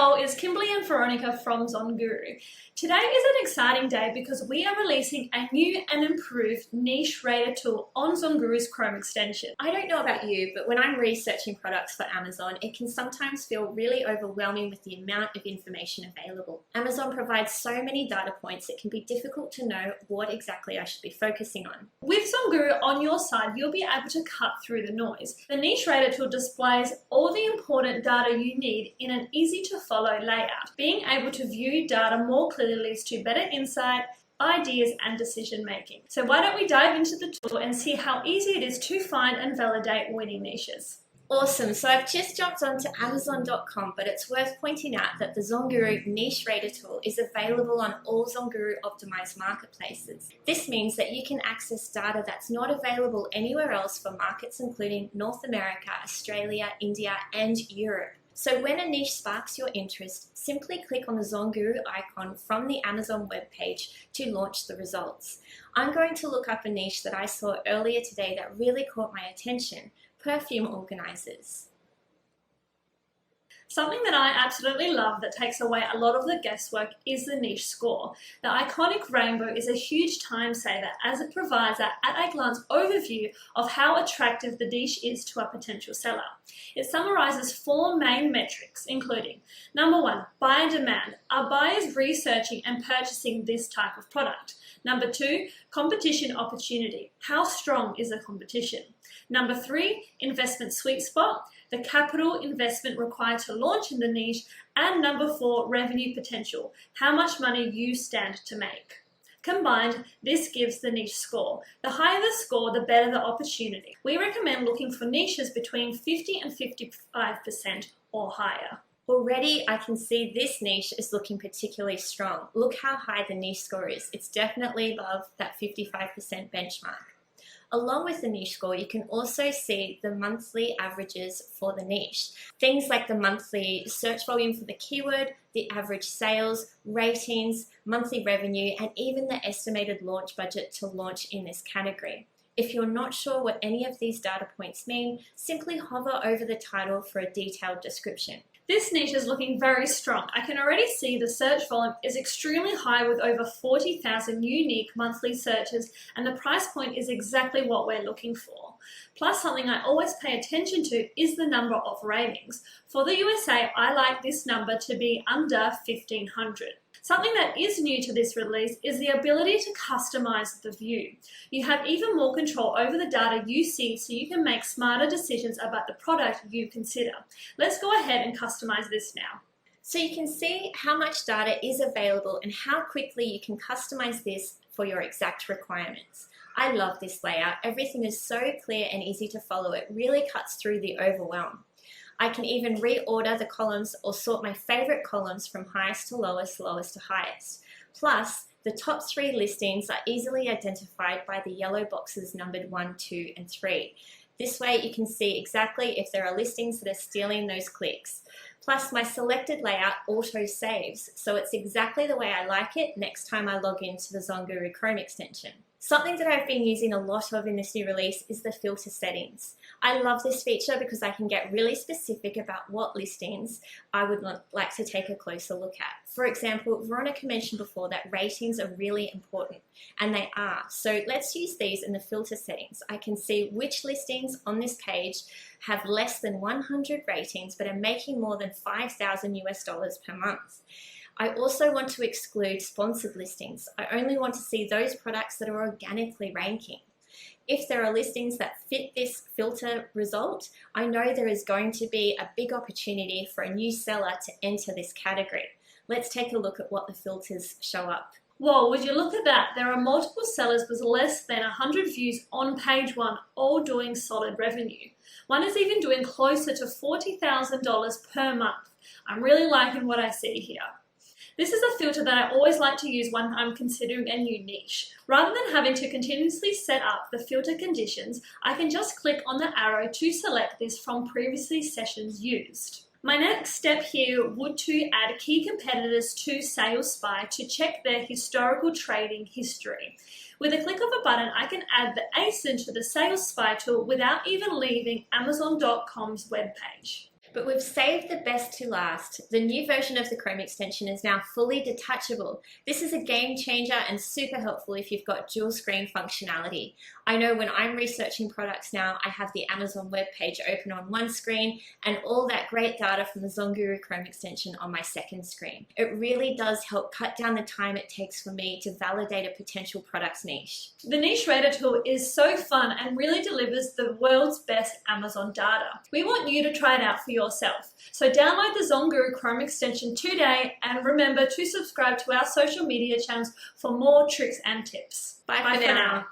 all, it's Kimberly and Veronica from ZonGuru. Today is an exciting day because we are releasing a new and improved niche rater tool on ZonGuru's Chrome extension. I don't know about you, but when I'm researching products for Amazon, it can sometimes feel really overwhelming with the amount of information available. Amazon provides so many data points, it can be difficult to know what exactly I should be focusing on. With ZonGuru on your side, you'll be able to cut through the noise. The niche rater tool displays all the important data you need in an easy-to-follow layout. Being able to view data more clearly leads to better insight, ideas, and decision-making. So why don't we dive into the tool and see how easy it is to find and validate winning niches. Awesome, so I've just jumped onto Amazon.com, but it's worth pointing out that the ZonGuru Niche Rater tool is available on all ZonGuru optimized marketplaces. This means that you can access data that's not available anywhere else for markets including North America, Australia, India, and Europe. So when a niche sparks your interest, simply click on the ZonGuru icon from the Amazon webpage to launch the results. I'm going to look up a niche that I saw earlier today that really caught my attention: perfume organizers. Something that I absolutely love that takes away a lot of the guesswork is the niche score. The iconic rainbow is a huge time saver as it provides an at-a-glance overview of how attractive the niche is to a potential seller. It summarizes 4 main metrics, including: number 1, buyer demand. Are buyers researching and purchasing this type of product? Number 2, competition opportunity. How strong is the competition? Number 3, investment sweet spot, the capital investment required to launch in the niche. And number 4, revenue potential, how much money you stand to make. Combined, this gives the niche score. The higher the score, the better the opportunity. We recommend looking for niches between 50 and 55% or higher. Already I can see this niche is looking particularly strong. Look how high the niche score is. It's definitely above that 55% benchmark. Along with the niche score, you can also see the monthly averages for the niche. Things like the monthly search volume for the keyword, the average sales, ratings, monthly revenue, and even the estimated launch budget to launch in this category. If you're not sure what any of these data points mean, simply hover over the title for a detailed description. This niche is looking very strong. I can already see the search volume is extremely high with over 40,000 unique monthly searches, and the price point is exactly what we're looking for. Plus, something I always pay attention to is the number of ratings. For the USA, I like this number to be under 1,500. Something that is new to this release is the ability to customize the view. You have even more control over the data you see, so you can make smarter decisions about the product you consider. Let's go ahead and customize this now. So you can see how much data is available and how quickly you can customize this for your exact requirements. I love this layout. Everything is so clear and easy to follow. It really cuts through the overwhelm. I can even reorder the columns or sort my favorite columns from highest to lowest, lowest to highest. Plus, the top 3 listings are easily identified by the yellow boxes numbered 1, 2, and 3. This way you can see exactly if there are listings that are stealing those clicks. Plus, my selected layout auto-saves, so it's exactly the way I like it next time I log into the ZonGuru Chrome extension. Something that I've been using a lot of in this new release is the filter settings. I love this feature because I can get really specific about what listings I would like to take a closer look at. For example, Veronica mentioned before that ratings are really important, and they are. So let's use these in the filter settings. I can see which listings on this page have less than 100 ratings but are making more than $5,000 US per month. I also want to exclude sponsored listings. I only want to see those products that are organically ranking. If there are listings that fit this filter result, I know there is going to be a big opportunity for a new seller to enter this category. Let's take a look at what the filters show up. Whoa, would you look at that? There are multiple sellers with less than 100 views on page 1, all doing solid revenue. One is even doing closer to $40,000 per month. I'm really liking what I see here. This is a filter that I always like to use when I'm considering a new niche. Rather than having to continuously set up the filter conditions, I can just click on the arrow to select this from previously sessions used. My next step here would to add key competitors to SalesSpy to check their historical trading history. With a click of a button, I can add the ASIN to the SalesSpy tool without even leaving Amazon.com's webpage. But we've saved the best to last. The new version of the Chrome extension is now fully detachable. This is a game changer and super helpful if you've got dual screen functionality. I know when I'm researching products now, I have the Amazon web page open on one screen and all that great data from the ZonGuru Chrome extension on my second screen. It really does help cut down the time it takes for me to validate a potential product's niche. The Niche Rater tool is so fun and really delivers the world's best Amazon data. We want you to try it out for yourself. So download the ZonGuru Chrome extension today and remember to subscribe to our social media channels for more tricks and tips. Bye for now.